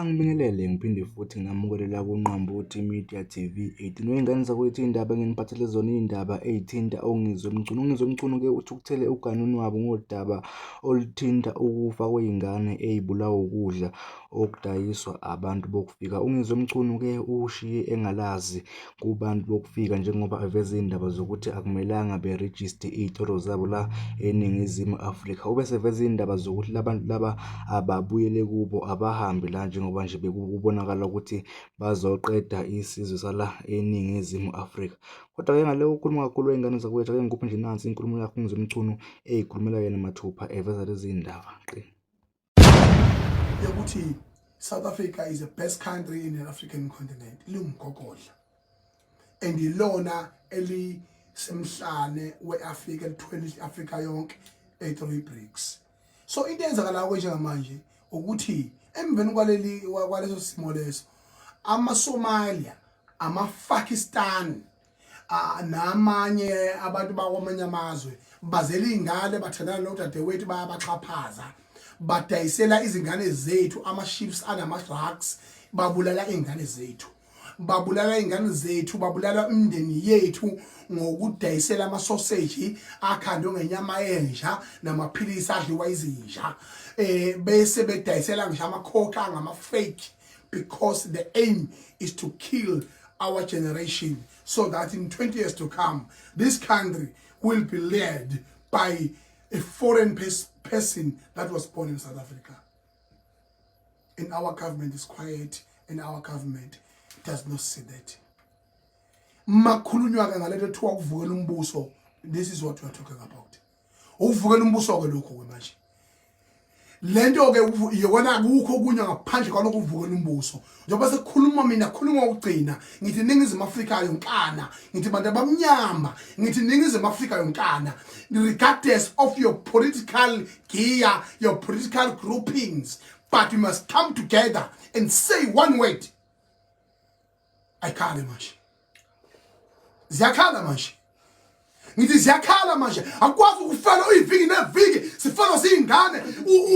Angibingelele ngiphinde futhi ngamukelela kuNqambothi Media TV 18 wey'ngane zakwethu iy'ndaba enginiphathele zona iy'ndaba ey'thinta ongizwe mculo. Ongizwe mculo-ke uthukuthele uganunu wabo ngodaba oluthinta ukufa kwey'ngane ey'bulawa ukudla okudayiswa abantu bokufika. Ungizwe mculo-ke ushiye engalazi kubantu bokufika njengoba eveza iy'ndaba zokuthi akumelanga berejiste iy'toro zabo la eNingizimu Afrika. Ubese eveza iy'ndaba zokuthi labantu laba ababuyele kubo abahambe la njengoba nje bekubonakala ukuthi bazoqeda isizwe sala eNingizimu Afrika. Kodwa-ke ngale ukukhuluma kakhulu wey'ngane zakwethu, ake ngikuphe nje nansi inkulumo yakho Ungizwe mculo ey'khulumela yena mathupha eveza lezi ndaba qi. Yokuthi South Africa is the best country in the African continent. Lingumgogodla. And ilona elisemhlane we-Africa elithwele i-Africa yonke e-3 bricks. So into eyenzakalayo njengamanje ukuthi emveni kwaleso simo leso amaSomalia, amaPakistan namanye abantu bakwamanye amazwe bazela iy'ngane bathandana nodadewethu bayabaxhaphaza, badayisela izingane zethu ama-ships anama-drugs, babulala iy'ngane zethu. Babulala iy'ngane zethu, babulala imindeni yethu ngokudayisela ama-sausage akhandwe ngenyama yenja namaphilisi adliwa izinja. Bese bedayisela ngisho ama-coke angama-fake, because the aim is to kill our generation so that in 20 years to come this country will be led by a foreign person that was born in South Africa. And our government is quiet, and our government does not see that. Makhulunywa ngalento ethiwa ukuvukela umbuso. This is what we are talking about. Ukuvukela umbuso ke lokho ke manje. Lento ke yona akukho kunya ngaphandle kwalokho ukuvukela umbuso. Njengoba sekukhuluma mina khuluma ukugcina ngithi Ningizimu Afrika yonkana, ngithi bantu abamnyama, ngithi Ningizimu Afrika yonkana, regardless of your political gear, your political groupings, but you must come together and say one word. Ayikhala manje. Ziyakhala manje. Ngithi ziyakhala manje. Akwazi ukufela uyiviki neviki sifela siyingane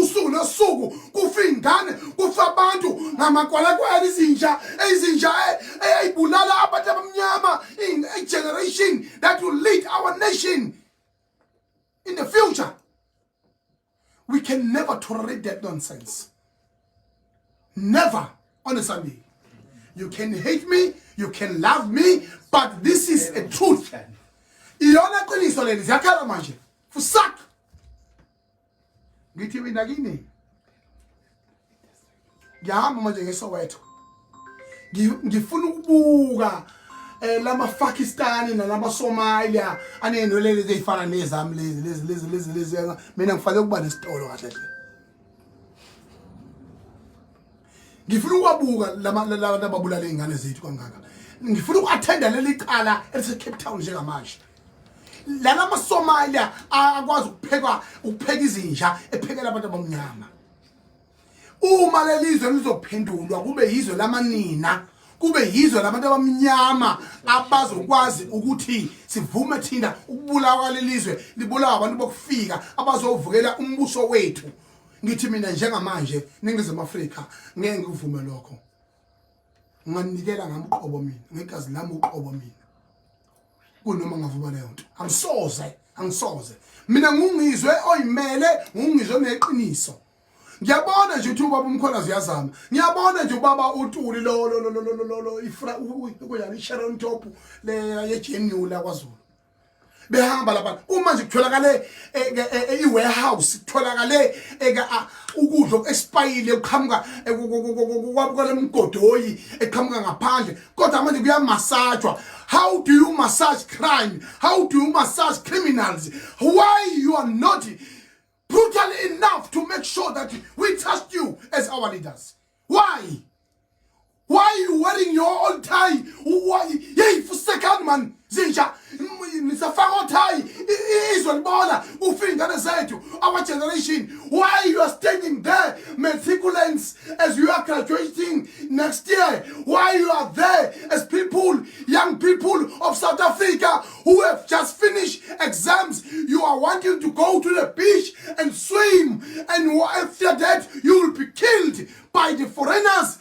usuku nosuku kufa ingane kufa abantu ngamakwalakwala izinja eyibulala abantu abamnyama, a generation that will lead our nation in the future. We can never tolerate that nonsense. Never on a Sunday. You can hate me, you can love me, but this is a truth. Iyona qiniso leli ziyakhala manje. Fusak. Ngithi mina kini. Ngihamba manje ngeSoweto. Ngifuna ukubuka lama-Pakistani nalama-Somalia anenolele ezifana nezami lezi mina ngifake ukuba nesitolo kahle hle. Ngifuna ukwabuka labantu ababulala iy'ngane zethu kangaka. Ngifuna uku-attenda leli qala elise-Cape Town njengamanje. Lana amaSomalia akwazi ukupheka izinja ephekela abantu abamnyama. Uma lelizwe lizophendulwa kube yizwe lamanina, kube yizwe labantu abamnyama abazokwazi ukuthi sivume thina ukubulawa lelizwe libulawa abantu bokufika abazovukela umbuso wethu. Ngithi mina njengamanje Ningizimu Afrika ngeke ngivume lokho. Nginikela ngamqobo mina, ngegazi lami uqobo mina. Kunoma ngavuma leyo nto. Angisoze. Mina ngungizwe oyimele, ngungizwe neqiniso. Ngiyabona nje ukuthi ubaba uMkholazi uyazama. Ngiyabona nje ubaba uTuli lo ifra Sharon Top le yeGenula kwaZulu. Behamba lapha uma nje kutholakale i-warehouse, kutholakale ukudla oku-expire ukuqhamuka kwale mgodoyi eqhamuka ngaphandle, kodwa manje kuyamasajwa. How do you massage crime? How do you massage criminals? Why you are not brutal enough to make sure that we trust you as our leaders? Why? Why are you wearing your old tie? Why? Hey, for second man, zinja, nisafaka tie, izolibona, ufingane zethu, our generation. Why you are standing there, meticulous, as you are graduating next year? Why you are there as people, young people of South Africa who have just finished exams? You are wanting to go to the beach and swim, and after that you will be killed by the foreigners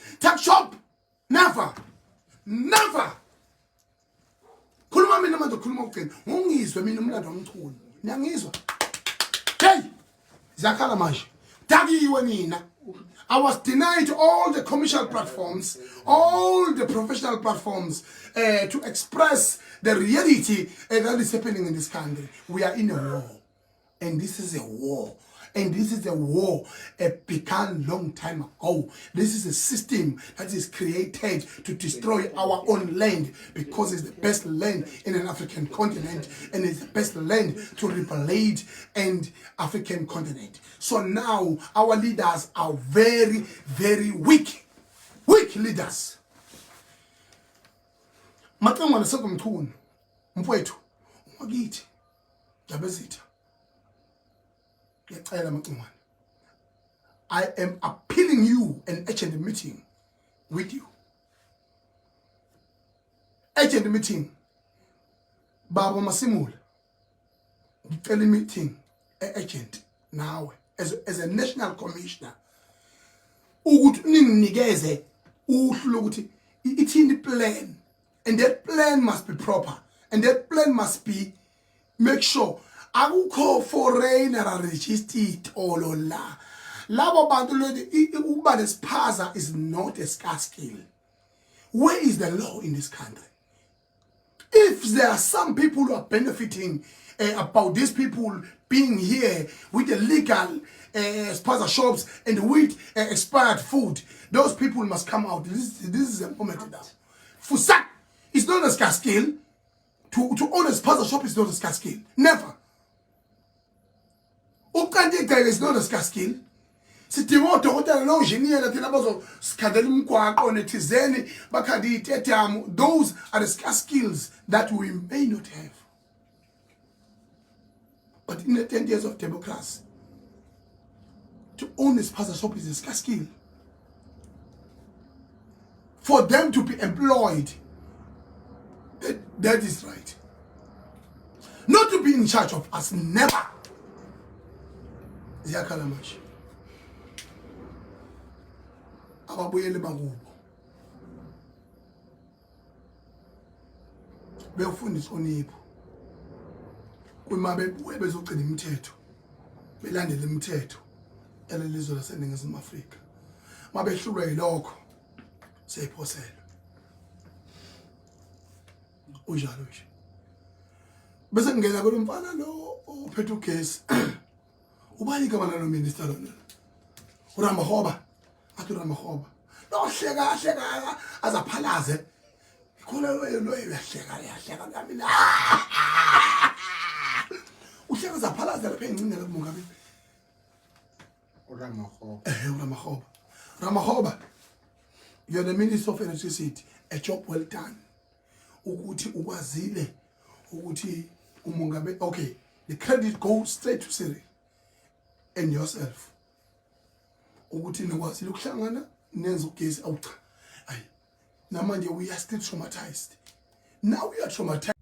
ngizokhuluma ukugcina ngongizwe mina umlando womculo niyangizwa hey zakhala manje dakiwe mina I was denied all the commercial platforms, all the professional platforms to express the reality that is happening in this country. We are in a war, and this is a war. And this is a war began long time ago. This is a system that is created to destroy our own land because it's the best land in an African continent and it's the best land to revelate an African continent. So now our leaders are very, very weak. Weak leaders. Matangwana sekumthuni mfowethu ungakithi jabezitha. I am appealing you an urgent meeting with you. Urgent meeting. Baba Masimula. Ngicela meeting urgent nawe as a national commissioner. Ukuthi ninginikeze uhlu ukuthi ithini plan, and that plan must be proper, and that plan must be make sure akukho foreigner registered all la labo bantu ukuba nesiphaza is not a scarce skill. Where is the law in this country? If there are some people who are benefiting about these people being here with the legal spaza shops and with expired food, those people must come out. This is a moment now. Fusak, it's not a scarce skill. To own a spaza shop is not a scarce skill. Never. Ukandi is not a scarce skill. Sidinga odokotela nonjiniyela thina bazosikhandela umgwaqo nethizeni bakhandi itetamo. Those are the scarce skills that we may not have. But in the 10 years of democracy, to own a spaza shop is a scarce skill. For them to be employed, that is right. Not to be in charge of us, never. Ziyakhala manje. Ababuyele bakubo. Beyofundisa onipho. Kuma bebuye bezogcina imithetho. Belandele imithetho elelizwe laseNingizimu Afrika. Mabehlulwe yilokho seyiphosela. Unjalo nje. Bese ngena kulomfana lo ophethe ugesi. Ubani igama lalo minister lona? uRamahoba. Athi uRamahoba. Lo hleka azaphalaze. Ikhona lo yahleka kamina. Uhleka azaphalaze lapha engcinela kumongameli. uRamahoba. Ramahoba. You are the Minister of Electricity. A job well done. Ukuthi ukwazile ukuthi umongameli, okay, the credit goes straight to Cyril and yourself. Ukuthi nikwazile ukuhlangana nenza ugesi awucha. Hayi. Namanje we are still traumatized. Now we are traumatized.